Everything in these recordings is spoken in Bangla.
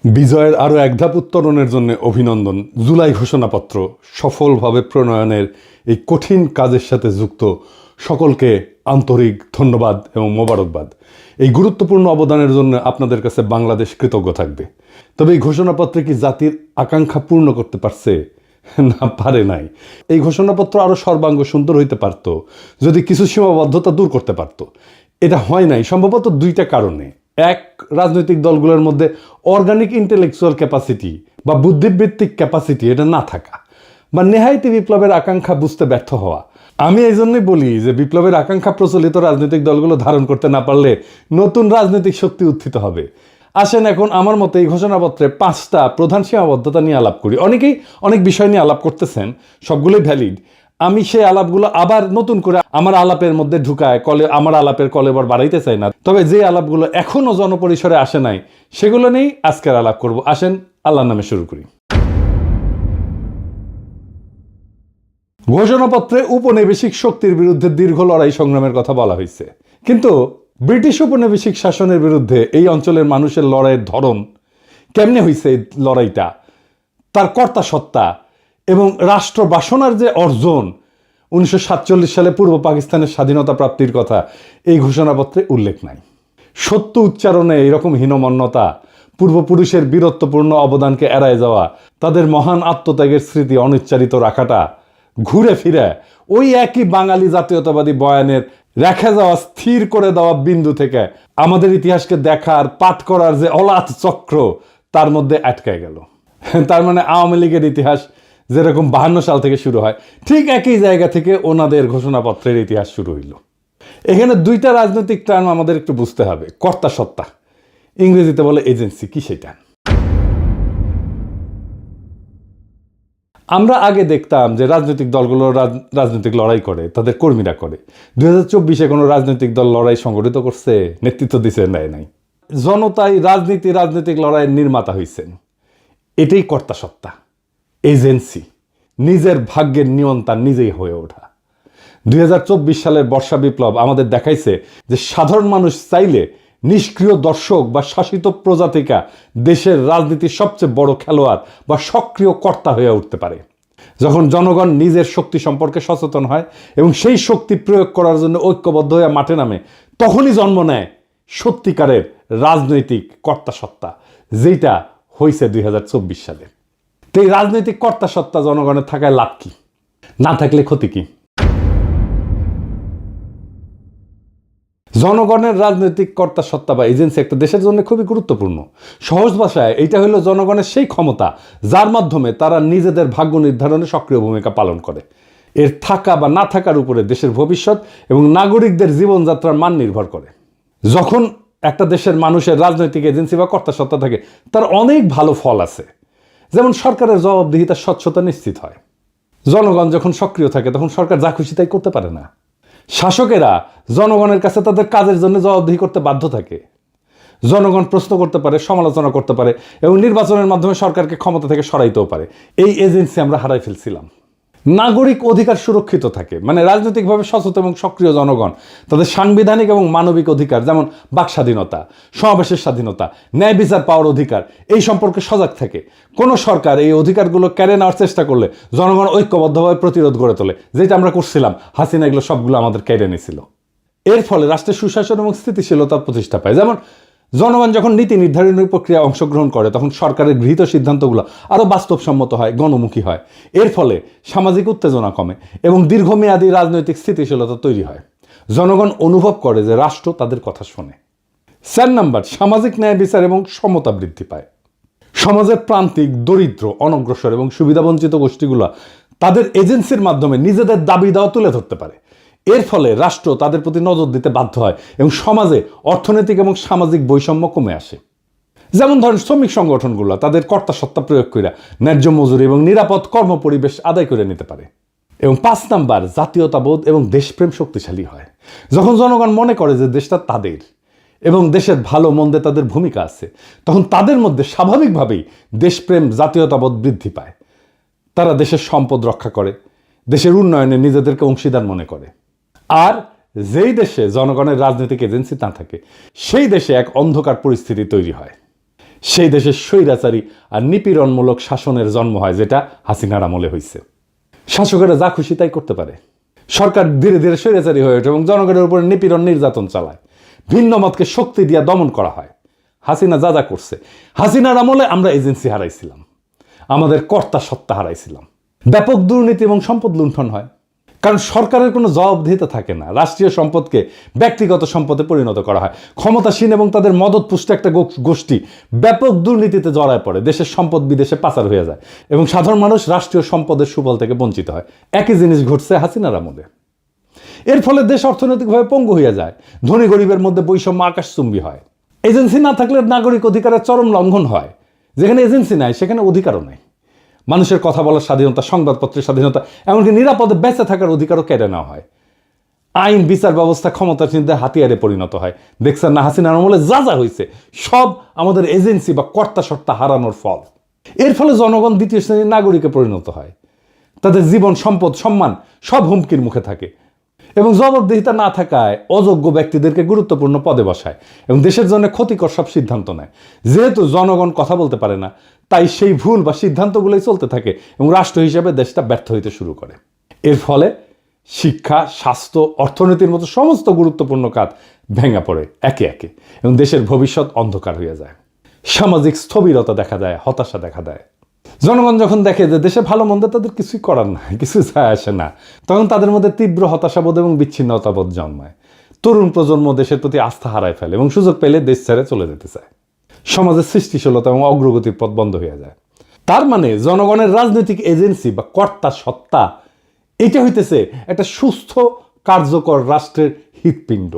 বিজয়ের আরও এক ধাপ উত্তরণের জন্য অভিনন্দন। জুলাই ঘোষণাপত্র সফলভাবে প্রণয়নের এই কঠিন কাজের সাথে যুক্ত সকলকে আন্তরিক ধন্যবাদ এবং মোবারকবাদ। এই গুরুত্বপূর্ণ অবদানের জন্য আপনাদের কাছে বাংলাদেশ কৃতজ্ঞ থাকবে। তবে এই ঘোষণাপত্রে কি জাতির আকাঙ্ক্ষা পূর্ণ করতে পারছে? না, পারে নাই। এই ঘোষণাপত্র আরও সর্বাঙ্গ সুন্দর হইতে পারত যদি কিছু সীমাবদ্ধতা দূর করতে পারত। এটা হয় নাই সম্ভবত দুইটা কারণে। এক, রাজনৈতিক দলগুলোর মধ্যে অর্গানিক ইন্টেলেকচুয়াল ক্যাপাসিটি বা বুদ্ধিবৃত্তিক ক্যাপাসিটি এটা না থাকা, বা নেহায়তি বিপ্লবের আকাঙ্ক্ষা বুঝতে ব্যর্থ হওয়া। আমি এই জন্যই বলি যে বিপ্লবের আকাঙ্ক্ষা প্রচলিত রাজনৈতিক দলগুলো ধারণ করতে না পারলে নতুন রাজনৈতিক শক্তি উত্থিত হবে। আসেন এখন আমার মতে এই ঘোষণাপত্রে 5টা প্রধান সীমাবদ্ধতা নিয়ে আলাপ করি। অনেকেই অনেক বিষয় নিয়ে আলাপ করতেছেন, সবগুলোই ভ্যালিড। আমি সেই আলাপগুলো আবার নতুন করে আমার আলাপের মধ্যে ঢুকায় আমার আলাপের কলেবর বাড়াইতে চাই না। তবে যে আলাপগুলো এখনো জনপরিসরে আসে নাই সেগুলো নিয়েই আজকের আলাপ করব। আসেন আল্লাহর নামে শুরু করি। ঘোষণাপত্রে উপনিবেশিক শক্তির বিরুদ্ধে দীর্ঘ লড়াই সংগ্রামের কথা বলা হয়েছে, কিন্তু ব্রিটিশ উপনিবেশিক শাসনের বিরুদ্ধে এই অঞ্চলের মানুষের লড়াইয়ের ধরন কেমনে হয়েছে, এই লড়াইটা, তার কর্তা সত্তা এবং রাষ্ট্র বাসনার যে অর্জন 1947 সালে পূর্ব পাকিস্তানের স্বাধীনতা প্রাপ্তির কথা এই ঘোষণাপত্রে উল্লেখ নাই। সত্য উচ্চারণে এরকম হীনমন্যতা, পূর্বপুরুষের বীরত্বপূর্ণ অবদানকে এড়ায় যাওয়া, তাদের মহান আত্মত্যাগের স্মৃতি অনুচ্চারিত রাখাটা ঘুরে ফিরে ওই একই বাঙালি জাতীয়তাবাদী বয়ানের রেখে যাওয়া স্থির করে দেওয়া বিন্দু থেকে আমাদের ইতিহাসকে দেখার পাঠ করার যে অলাথ চক্র তার মধ্যে আটকায় গেল। তার মানে আওয়ামী লীগের ইতিহাস যেরকম 52 সাল থেকে শুরু হয়, ঠিক একই জায়গা থেকে ওনাদের ঘোষণাপত্রের ইতিহাস শুরু হইল। এখানে দুইটা রাজনৈতিক টার্ম আমাদের একটু বুঝতে হবে। কর্তা সত্তা, ইংরেজিতে বলে এজেন্সি, কি সেটা? আমরা আগে দেখতাম যে রাজনৈতিক দলগুলো রাজনৈতিক লড়াই করে, তাদের কর্মীরা করে। 2024-এ কোনো রাজনৈতিক দল লড়াই সংগঠিত করছে, নেতৃত্ব দিছে? নাই। জনতাই রাজনৈতিক লড়াইয়ের নির্মাতা হয়েছেন। এটাই কর্তা সত্তা, এজেন্সি, নিজের ভাগ্যের নিয়ন্তা নিজেই হয়ে ওঠা। 2024 সালের বর্ষা বিপ্লব আমাদের দেখাইছে যে সাধারণ মানুষ চাইলে নিষ্ক্রিয় দর্শক বা শাসিত প্রজাতিকা দেশের রাজনীতির সবচেয়ে বড় খেলোয়াড় বা সক্রিয় কর্তা হয়ে উঠতে পারে। যখন জনগণ নিজের শক্তি সম্পর্কে সচেতন হয় এবং সেই শক্তি প্রয়োগ করার জন্য ঐক্যবদ্ধ হয়ে মাঠে নামে, তখনই জন্ম নেয় সত্যিকারের রাজনৈতিক কর্তা সত্তা, যেটা হয়েছে 2024 সালে। তো এই রাজনৈতিক কর্তা সত্তা জনগণের থাকায় লাভ কি, না থাকলে ক্ষতি কি? জনগণের রাজনৈতিক কর্তা সত্তা বা এজেন্সি একটা দেশের জন্য খুবই গুরুত্বপূর্ণ। সহজ ভাষায় এইটা হলো জনগণের সেই ক্ষমতা যার মাধ্যমে তারা নিজেদের ভাগ্য নির্ধারণে সক্রিয় ভূমিকা পালন করে। এর থাকা বা না থাকার উপরে দেশের ভবিষ্যৎ এবং নাগরিকদের জীবনযাত্রার মান নির্ভর করে। যখন একটা দেশের মানুষের রাজনৈতিক এজেন্সি বা কর্তা সত্তা থাকে, তার অনেক ভালো ফল আছে। যেমন সরকারের জবাবদিহিতার স্বচ্ছতা নিশ্চিত হয়। জনগণ যখন সক্রিয় থাকে তখন সরকার যা খুশি তাই করতে পারে না। শাসকেরা জনগণের কাছে তাদের কাজের জন্য জবাবদিহি করতে বাধ্য থাকে। জনগণ প্রশ্ন করতে পারে, সমালোচনা করতে পারে এবং নির্বাচনের মাধ্যমে সরকারকে ক্ষমতা থেকে সরাইতেও পারে। এই এজেন্সি আমরা হারাই ফেলছিলাম। নাগরিক অধিকার সুরক্ষিত থাকে, মানে রাজনৈতিকভাবে সচেতন এবং সক্রিয় জনগণ তাদের সাংবিধানিক এবং মানবিক অধিকার, যেমন বাক স্বাধীনতা, সমাবেশের স্বাধীনতা, ন্যায় বিচার পাওয়ার অধিকার, এই সম্পর্কে সজাগ থাকে। কোনো সরকার এই অধিকারগুলো কেড়ে নেওয়ার চেষ্টা করলে জনগণ ঐক্যবদ্ধভাবে প্রতিরোধ গড়ে তোলে, যেটা আমরা করছিলাম। হাসিনা এগুলো সবগুলো আমাদের কেড়ে নিয়েছিল। এর ফলে রাষ্ট্রের সুশাসন এবং স্থিতিশীলতার প্রতিষ্ঠা পায়। যেমন জনগণ যখন নীতি নির্ধারণের প্রক্রিয়ায় অংশগ্রহণ করে তখন সরকারের গৃহীত সিদ্ধান্তগুলো আরও বাস্তবসম্মত হয়, গণমুখী হয়। এর ফলে সামাজিক উত্তেজনা কমে এবং দীর্ঘমেয়াদী রাজনৈতিক স্থিতিশীলতা তৈরি হয়। জনগণ অনুভব করে যে রাষ্ট্র তাদের কথা শোনে। 4 নাম্বার, সামাজিক ন্যায় বিচার এবং সমতা বৃদ্ধি পায়। সমাজের প্রান্তিক, দরিদ্র, অনগ্রসর এবং সুবিধাবঞ্চিত গোষ্ঠীগুলো তাদের এজেন্সির মাধ্যমে নিজেদের দাবি দাওয়া তুলে ধরতে পারে। এর ফলে রাষ্ট্র তাদের প্রতি নজর দিতে বাধ্য হয় এবং সমাজে অর্থনৈতিক এবং সামাজিক বৈষম্য কমে আসে। যেমন ধরেন শ্রমিক সংগঠনগুলো তাদের কর্তা সত্তা প্রয়োগ করে ন্যায্য মজুরি এবং নিরাপদ কর্মপরিবেশ আদায় করে নিতে পারে। এবং 5 নাম্বার, জাতীয়তাবোধ এবং দেশপ্রেম শক্তিশালী হয়। যখন জনগণ মনে করে যে দেশটা তাদের এবং দেশের ভালো মন্দে তাদের ভূমিকা আছে, তখন তাদের মধ্যে স্বাভাবিকভাবেই দেশপ্রেম, জাতীয়তাবোধ বৃদ্ধি পায়। তারা দেশের সম্পদ রক্ষা করে, দেশের উন্নয়নে নিজেদেরকে অংশীদার মনে করে। আর যেই দেশে জনগণের রাজনৈতিক এজেন্সি না থাকে সেই দেশে এক অন্ধকার পরিস্থিতি তৈরি হয়। সেই দেশের স্বৈরাচারী আর নিপীড়নমূলক শাসনের জন্ম হয়, যেটা হাসিনার আমলে হয়েছে। শাসকেরা যা খুশি তাই করতে পারে, সরকার ধীরে ধীরে স্বৈরাচারী হয়ে ওঠে এবং জনগণের উপরে নিপীড়ন নির্যাতন চালায়, ভিন্ন মতকে শক্তি দিয়ে দমন করা হয়। হাসিনা যা যা করছে, হাসিনার আমলে আমরা এজেন্সি হারাইছিলাম, আমাদের কর্তা সত্তা হারাইছিলাম, ব্যাপক দুর্নীতি এবং সম্পদ লুণ্ঠন হয়, কারণ সরকারের কোনো জবাবদিহিতা থাকে না। রাষ্ট্রীয় সম্পদকে ব্যক্তিগত সম্পদে পরিণত করা হয়। ক্ষমতাসীন এবং তাদের মদতপুষ্ট একটা গোষ্ঠী ব্যাপক দুর্নীতিতে জড়ায় পড়ে, দেশের সম্পদ বিদেশে পাচার হয়ে যায় এবং সাধারণ মানুষ রাষ্ট্রীয় সম্পদের সুফল থেকে বঞ্চিত হয়। একই জিনিস ঘটছে হাসিনার আমলে। এর ফলে দেশ অর্থনৈতিকভাবে পঙ্গু হয়ে যায়, ধনী গরিবের মধ্যে বৈষম্য আকাশচুম্বী হয়। এজেন্সি না থাকলে নাগরিক অধিকারের চরম লঙ্ঘন হয়। যেখানে এজেন্সি নাই সেখানে অধিকারও নাই। মানুষের কথা বলার স্বাধীনতা, সংবাদপত্রের স্বাধীনতা, এমনকি নিরাপদে বেঁচে থাকার অধিকারও কেড়ে নেওয়া হয়। আইন বিচার ব্যবস্থা ক্ষমতাসীনদের হাতিয়ারে পরিণত হয়। দেখছেন না হাসিনার আমলে যা যা হয়েছে, সব আমাদের এজেন্সি বা কর্তা সত্তা হারানোর ফল। এর ফলে জনগণ দ্বিতীয় শ্রেণীর নাগরিকে পরিণত হয়। তাদের জীবন, সম্পদ, সম্মান সব হুমকির মুখে থাকে এবং জবাবদিহিতা না থাকায় অযোগ্য ব্যক্তিদেরকে গুরুত্বপূর্ণ পদে বসায় এবং দেশের জন্য ক্ষতিকর সব সিদ্ধান্ত নেয়। যেহেতু জনগণ কথা বলতে পারে না, তাই সেই ভুল বা সিদ্ধান্তগুলোই চলতে থাকে এবং রাষ্ট্র হিসেবে দেশটা ব্যর্থ হইতে শুরু করে। এর ফলে শিক্ষা, স্বাস্থ্য, অর্থনীতির মতো সমস্ত গুরুত্বপূর্ণ কাজ ভেঙে পড়ে একে একে এবং দেশের ভবিষ্যৎ অন্ধকার হয়ে যায়। সামাজিক স্থবিরতা দেখা দেয়, হতাশা দেখা দেয়। জনগণ যখন দেখে যে দেশে ভালো মন্দ তাদের কিছুই করার নাই, কিছু যায় আসে না, তখন তাদের মধ্যে তীব্র হতাশাবোধ এবং বিচ্ছিন্নতাবোধ জন্মায়। তরুণ প্রজন্ম দেশের প্রতি আস্থা হারায় ফেলে এবং সুযোগ পেলে দেশ ছেড়ে চলে যেতে চায়। সমাজের সৃষ্টিশীলতা এবং অগ্রগতির পথ বন্ধ হয়ে যায়। তার মানে জনগণের রাজনৈতিক এজেন্সি বা কর্তা সত্তা, এটা হইতেছে একটা সুস্থ কার্যকর রাষ্ট্রের হৃৎপিণ্ড।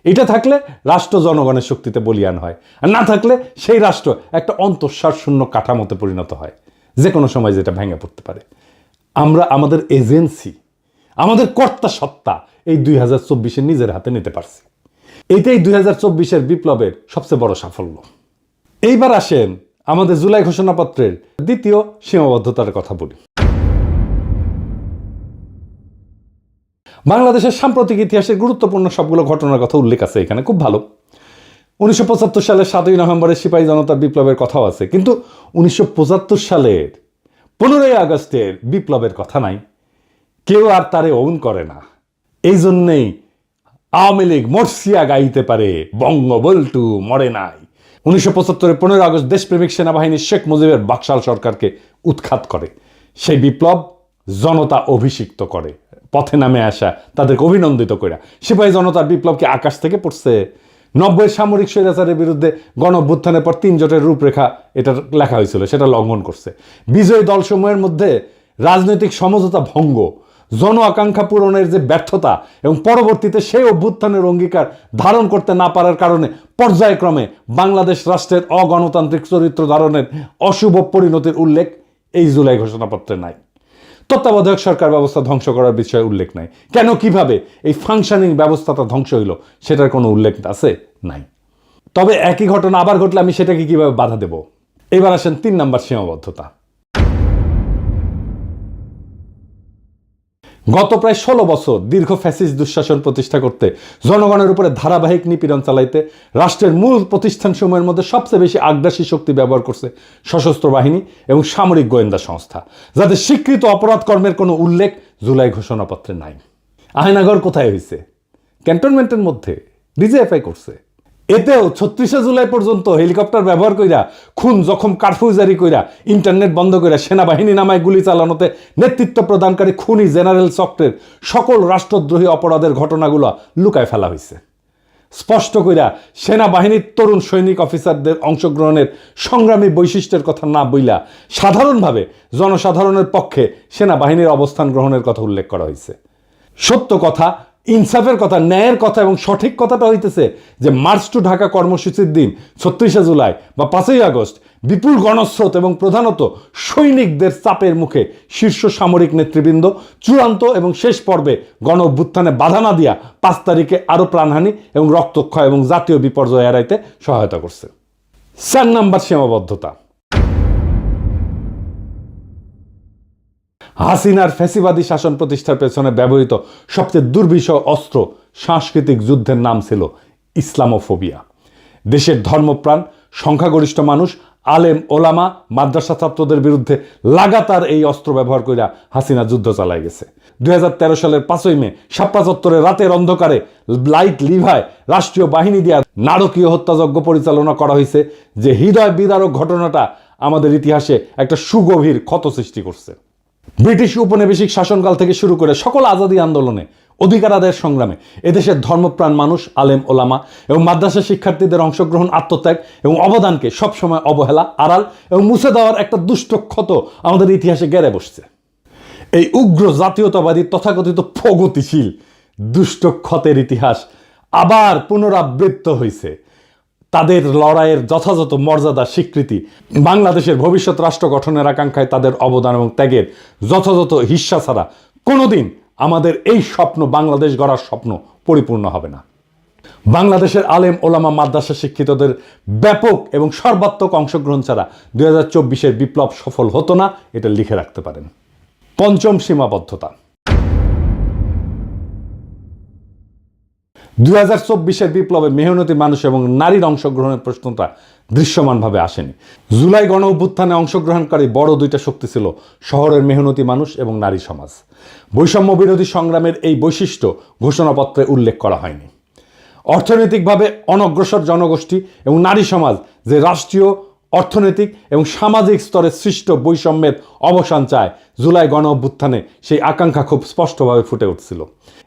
এটা থাকলে রাষ্ট্র জনগণের শক্তিতে বলীয়ান হয়, আর না থাকলে সেই রাষ্ট্র একটা অন্তঃসার শূন্য কাঠামোতে পরিণত হয়, যে কোনো সময় যেটা ভেঙে পড়তে পারে। আমরা আমাদের এজেন্সি, আমাদের কর্তা সত্তা এই 2024-এ নিজের হাতে নিতে পারছি। এটাই 2024-এর বিপ্লবের সবচেয়ে বড় সাফল্য। এইবার আসেন আমাদের জুলাই ঘোষণাপত্রের দ্বিতীয় সীমাবদ্ধতার কথা বলি। বাংলাদেশের সাম্প্রতিক ইতিহাসের গুরুত্বপূর্ণ সবগুলো ঘটনার কথা উল্লেখ আছে এখানে, খুব ভালো। 1975 সালের 7ই নভেম্বরের সিপাহী জনতার বিপ্লবের কথাও আছে, কিন্তু 1975 সালের 15ই আগস্টের বিপ্লবের কথা নাই। কেউ আর তারে ওন করে না। এই জন্যেই আওয়ামী লীগ মরসিয়া গাইতে পারে, বঙ্গবল্টু মরে নাই। 1975-এর 15 আগস্ট দেশপ্রেমিক সেনাবাহিনী শেখ মুজিবের বাকশাল সরকারকে উৎখাত করে। সেই বিপ্লব জনতা অভিষিক্ত করে, পথে নামে আসা তাদেরকে অভিনন্দিত করে। সিপাহী জনতার বিপ্লব কি আকাশ থেকে পড়ছে? 90-এর সামরিক স্বৈরাচারের বিরুদ্ধে গণ অভ্যুত্থানের পর 3 জোটের রূপরেখা এটা লেখা হয়েছিল, সেটা লঙ্ঘন করছে। বিজয়ী দলসমূহের মধ্যে রাজনৈতিক সমঝোতা ভঙ্গ, জন আকাঙ্ক্ষা পূরণের যে ব্যর্থতা এবং পরবর্তীতে সেই অভ্যুত্থানের অঙ্গীকার ধারণ করতে না পারার কারণে পর্যায়ক্রমে বাংলাদেশ রাষ্ট্রের অগণতান্ত্রিক চরিত্র ধারণের অশুভ পরিণতির উল্লেখ এই জুলাই ঘোষণাপত্রে নাই। তত্ত্বাবধায়ক সরকার ব্যবস্থা ধ্বংস করার বিষয়ে উল্লেখ নাই। কেন, কিভাবে এই ফাংশনিং ব্যবস্থাটা ধ্বংস হইল সেটার কোনো উল্লেখ আছে? নাই। তবে একই ঘটনা আবার ঘটলে আমি সেটাকে কিভাবে বাধা দেব? এবার আসেন 3 নম্বর সীমাবদ্ধতা। গত প্রায় 16 বছর দীর্ঘ ফ্যাসিস্ট দুঃশাসন প্রতিষ্ঠা করতে, জনগণের উপরে ধারাবাহিক নিপীড়ন চালাইতে রাষ্ট্রের মূল প্রতিষ্ঠানসমূহের মধ্যে সবচেয়ে বেশি আগ্রাসী শক্তি ব্যবহার করছে সশস্ত্র বাহিনী এবং সামরিক গোয়েন্দা সংস্থা, যাদের স্বীকৃত অপরাধ কর্মের কোনো উল্লেখ জুলাই ঘোষণাপত্রে নাই। আয়নাঘর কোথায় হয়েছে? ক্যান্টনমেন্টের মধ্যে ডিজিএফআই করছে। এতেও 36শে জুলাই পর্যন্ত হেলিকপ্টার ব্যবহার কইরা, খুন জখম কারফিউ জারি কইরা, ইন্টারনেট বন্ধ কইরা, সেনাবাহিনী নামায় গুলি চালানোতে নেতৃত্ব প্রদানকারী খুনি জেনারেল চক্রের সকল রাষ্ট্রদ্রোহী অপরাধের ঘটনাগুলো লুকায় ফেলা হয়েছে। স্পষ্ট কইরা সেনাবাহিনীর তরুণ সৈনিক অফিসারদের অংশগ্রহণের সংগ্রামী বৈশিষ্ট্যের কথা না বইলা সাধারণভাবে জনসাধারণের পক্ষে সেনাবাহিনীর অবস্থান গ্রহণের কথা উল্লেখ করা হয়েছে। সত্য কথা, ইনসাফের কথা, ন্যায়ের কথা এবং সঠিক কথাটা হইতেছে যে মার্চ টু ঢাকা কর্মসূচির দিন 36শে জুলাই বা 5ই আগস্ট বিপুল গণস্রোত এবং প্রধানত সৈনিকদের চাপের মুখে শীর্ষ সামরিক নেতৃবৃন্দ চূড়ান্ত এবং শেষ পর্বে গণ অভ্যুত্থানে বাধা না দিয়া 5 তারিখে আরও প্রাণহানি এবং রক্তক্ষয় এবং জাতীয় বিপর্যয় এড়াইতে সহায়তা করছে। 4 নম্বর সীমাবদ্ধতা। হাসিনার ফ্যাসিবাদী শাসন প্রতিষ্ঠার পেছনে ব্যবহৃত সবচেয়ে দুর্বিষহ অস্ত্র সাংস্কৃতিক যুদ্ধের নাম ছিল ইসলামোফোবিয়া। দেশের ধর্মপ্রাণ সংখ্যাগরিষ্ঠ মানুষ, আলেম ওলামা, মাদ্রাসা ছাত্রদের বিরুদ্ধে লাগাতার এই অস্ত্র ব্যবহার করে হাসিনা যুদ্ধ চালায় গেছে। 2013 সালের 5ই মে শাপলা চত্বরে রাতের অন্ধকারে লাইট লিভায় রাষ্ট্রীয় বাহিনী দিয়ে নারকীয় হত্যাযজ্ঞ পরিচালনা করা হয়েছে, যে হৃদয় বিদারক ঘটনাটা আমাদের ইতিহাসে একটা সুগভীর ক্ষত সৃষ্টি করছে। ব্রিটিশ উপনিবেশিক শাসনকাল থেকে শুরু করে সকল আজাদী আন্দোলনে, অধিকার আদায়ের সংগ্রামে এদেশের ধর্মপ্রাণ মানুষ, আলেম ওলামা এবং মাদ্রাসা শিক্ষার্থীদের অংশগ্রহণ, আত্মত্যাগ এবং অবদানকে সবসময় অবহেলা, আড়াল এবং মুছে দেওয়ার একটা দুষ্ট ক্ষত আমাদের ইতিহাসে গেড়ে বসছে। এই উগ্র জাতীয়তাবাদী তথাকথিত প্রগতিশীল দুষ্ট ক্ষতের ইতিহাস আবার পুনরাবৃত্ত হয়েছে। তাদের লড়াইয়ের যথাযথ মর্যাদা স্বীকৃতি, বাংলাদেশের ভবিষ্যৎ রাষ্ট্র গঠনের আকাঙ্ক্ষায় তাদের অবদান এবং ত্যাগের যথাযথ হিস্সা ছাড়া কোনোদিন আমাদের এই স্বপ্ন, বাংলাদেশ গড়ার স্বপ্ন পরিপূর্ণ হবে না। বাংলাদেশের আলেম ওলামা মাদ্রাসা শিক্ষিতদের ব্যাপক এবং সর্বাত্মক অংশগ্রহণ ছাড়া 2024-এর বিপ্লব সফল হতো না, এটা লিখে রাখতে পারেন। পঞ্চম সীমাবদ্ধতা। 2024-এর বিপ্লবে মেহনতি মানুষ এবং নারীর অংশগ্রহণের প্রশ্নটা দৃশ্যমানভাবে আসেনি। জুলাই গণ অভ্যুত্থানে অংশগ্রহণকারী বড় দুইটা শক্তি ছিল শহরের মেহনতি মানুষ এবং নারী সমাজ। বৈষম্য বিরোধী সংগ্রামের এই বৈশিষ্ট্য ঘোষণাপত্রে উল্লেখ করা হয়নি। অর্থনৈতিকভাবে অনগ্রসর জনগোষ্ঠী এবং নারী সমাজ যে রাষ্ট্রীয়, অর্থনৈতিক এবং সামাজিক স্তরে সৃষ্ট বৈষম্যের অবসান চায়, জুলাই গণ অভ্যুত্থানে সেই আকাঙ্ক্ষা খুব স্পষ্টভাবে ফুটে উঠছিল।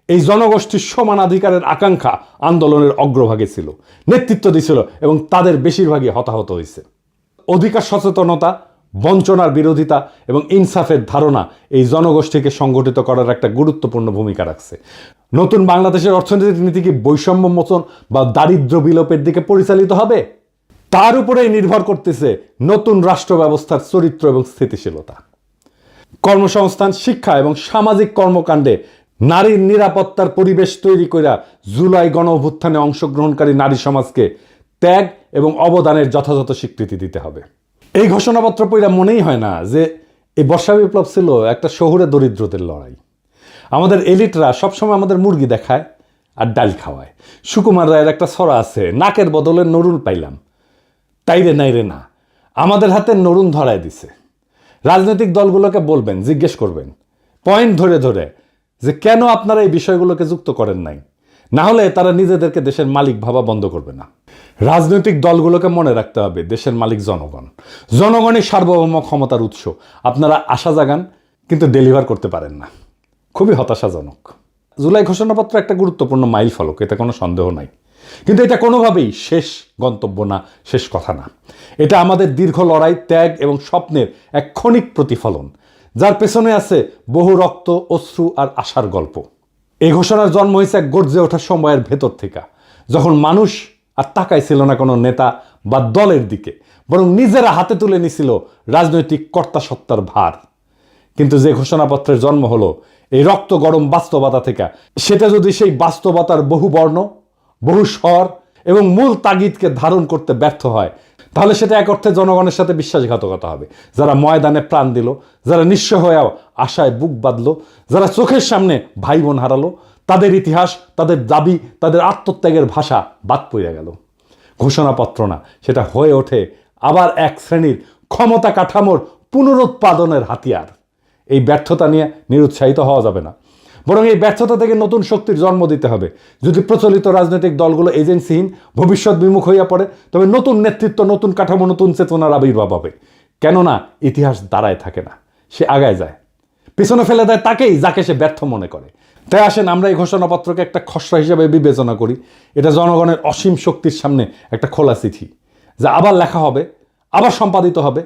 এই জনগোষ্ঠীর সমানাধিকারের আকাঙ্ক্ষা আন্দোলনের অগ্রভাগে ছিল, নেতৃত্ব দিছিল এবং তাদের বেশিরভাগই হতাহত হয়েছে। অধিকার সচেতনতা, বঞ্চনার বিরোধিতা এবং ইনসাফের ধারণা এই জনগোষ্ঠীকে সংগঠিত করার একটা গুরুত্বপূর্ণ ভূমিকা রাখছে। নতুন বাংলাদেশের অর্থনৈতিক নীতি কি বৈষম্য মোচন বা দারিদ্র্য বিলোপের দিকে পরিচালিত হবে? তার উপরেই নির্ভর করতেছে নতুন রাষ্ট্র ব্যবস্থার চরিত্র এবং স্থিতিশীলতা। কর্মসংস্থান, শিক্ষা এবং সামাজিক কর্মকাণ্ডে নারীর নিরাপত্তার পরিবেশ তৈরি করে জুলাই গণ অভ্যুত্থানে অংশগ্রহণকারী নারী সমাজকে ত্যাগ এবং অবদানের যথাযথ স্বীকৃতি দিতে হবে। এই ঘোষণাপত্র পড়া মনেই হয় না যে এই বর্ষা বিপ্লব ছিল একটা শহুরে দরিদ্রদের লড়াই। আমাদের এলিটরা সবসময় আমাদের মুরগি দেখায় আর ডাল খাওয়ায়। সুকুমার রায়ের একটা ছড়া আছে, নাকের বদলে নরুল পাইলাম, তাইরে নাইরে না, আমাদের হাতে নরুন ধরায় দিছে। রাজনৈতিক দলগুলোকে বলবেন, জিজ্ঞেস করবেন পয়েন্ট ধরে ধরে যে কেন আপনারা এই বিষয়গুলোকে যুক্ত করেন নাই, না হলে তারা নিজেদেরকে দেশের মালিক ভাবা বন্ধ করবে না। রাজনৈতিক দলগুলোকে মনে রাখতে হবে দেশের মালিক জনগণ, জনগণই সার্বভৌম ক্ষমতার উৎস। আপনারা আশা জাগান কিন্তু ডেলিভার করতে পারেন না, খুবই হতাশাজনক। জুলাই ঘোষণাপত্র একটা গুরুত্বপূর্ণ মাইল ফলক, এতে কোনো সন্দেহ নাই, কিন্তু এটা কোনোভাবেই শেষ গন্তব্য না, শেষ কথা না। এটা আমাদের দীর্ঘ লড়াই, ত্যাগ এবং স্বপ্নের এক ক্ষণিক প্রতিফলন, যার পেছনে আছে বহু রক্ত, অশ্রু আর আশার গল্প। এই ঘোষণার জন্ম হয়েছে এক গর্জে ওঠার সময়ের ভেতর থেকে, যখন মানুষ আর তাকাইছিল না কোনো নেতা বা দলের দিকে, বরং নিজেরা হাতে তুলে নিছিল রাজনৈতিক কর্তাসত্তার ভার। কিন্তু যে ঘোষণাপত্রের জন্ম হলো এই রক্ত গরম বাস্তবতা থেকে, সেটা যদি সেই বাস্তবতার বহু বর্ণ, বহু স্বর এবং মূল তাগিদকে ধারণ করতে ব্যর্থ হয়, তাহলে সেটা এক অর্থে জনগণের সাথে বিশ্বাসঘাতকতা হবে। যারা ময়দানে প্রাণ দিল, যারা নিঃস্ব হয়েও আশায় বুক বাঁধল, যারা চোখের সামনে ভাই বোন হারালো, তাদের ইতিহাস, তাদের দাবি, তাদের আত্মত্যাগের ভাষা বাদ পড়ে গেল। ঘোষণাপত্র না, সেটা হয়ে ওঠে আবার এক শ্রেণীর ক্ষমতা কাঠামোর পুনরুৎপাদনের হাতিয়ার। এই ব্যর্থতা নিয়ে নিরুৎসাহিত হওয়া যাবে না, বরং এই ব্যর্থতা থেকে নতুন শক্তির জন্ম দিতে হবে। যদি প্রচলিত রাজনৈতিক দলগুলো এজেন্সিহীন, ভবিষ্যৎ বিমুখ হইয়া পড়ে, তবে নতুন নেতৃত্ব, নতুন কাঠামো, নতুন চেতনার আবির্ভাব হবে। কেননা ইতিহাস দাঁড়ায় থাকে না, সে আগায় যায়। পিছনে ফেলে দেয় তাকেই যাকে সে ব্যর্থ মনে করে। তাই আসেন আমরা এই ঘোষণাপত্রকে একটা খসড়া হিসেবে বিবেচনা করি। এটা জনগণের অসীম শক্তির সামনে একটা খোলা চিঠি, যা আবার লেখা হবে, আবার সম্পাদিত হবে,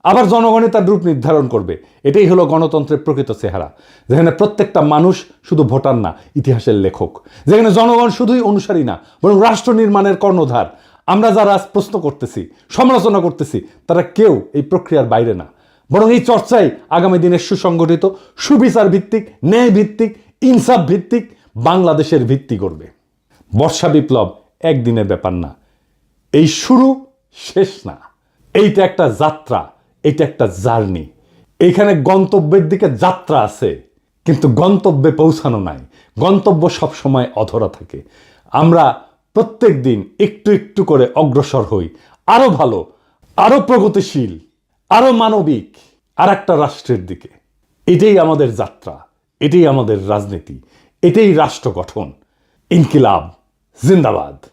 আবার জনগণই তার রূপ নির্ধারণ করবে। এটাই হলো গণতন্ত্রের প্রকৃত চেহারা, যেখানে প্রত্যেকটা মানুষ শুধু ভোটার না, ইতিহাসের লেখক। যেখানে জনগণ শুধুই অনুসারী না, বরং রাষ্ট্র নির্মাণের কর্ণধার। আমরা যারা আজ প্রশ্ন করতেছি, সমালোচনা করতেছি, তারা কেউ এই প্রক্রিয়ার বাইরে না, বরং এই চর্চাই আগামী দিনের সুসংগঠিত, সুবিচার ভিত্তিক, ন্যায় ভিত্তিক, ইনসাফ ভিত্তিক বাংলাদেশের ভিত্তি করবে। বর্ষা বিপ্লব একদিনের ব্যাপার না, এই শুরু, শেষ না। এইটা একটা যাত্রা, এটা একটা জার্নি। এইখানে গন্তব্যের দিকে যাত্রা আছে, কিন্তু গন্তব্যে পৌঁছানো নাই। গন্তব্য সবসময় অধরা থাকে। আমরা প্রত্যেক দিন একটু একটু করে অগ্রসর হই, আরো ভালো, আরো প্রগতিশীল, আরো মানবিক আর একটা রাষ্ট্রের দিকে। এটাই আমাদের যাত্রা, এটাই আমাদের রাজনীতি, এটাই রাষ্ট্র গঠন। ইনকিলাব জিন্দাবাদ।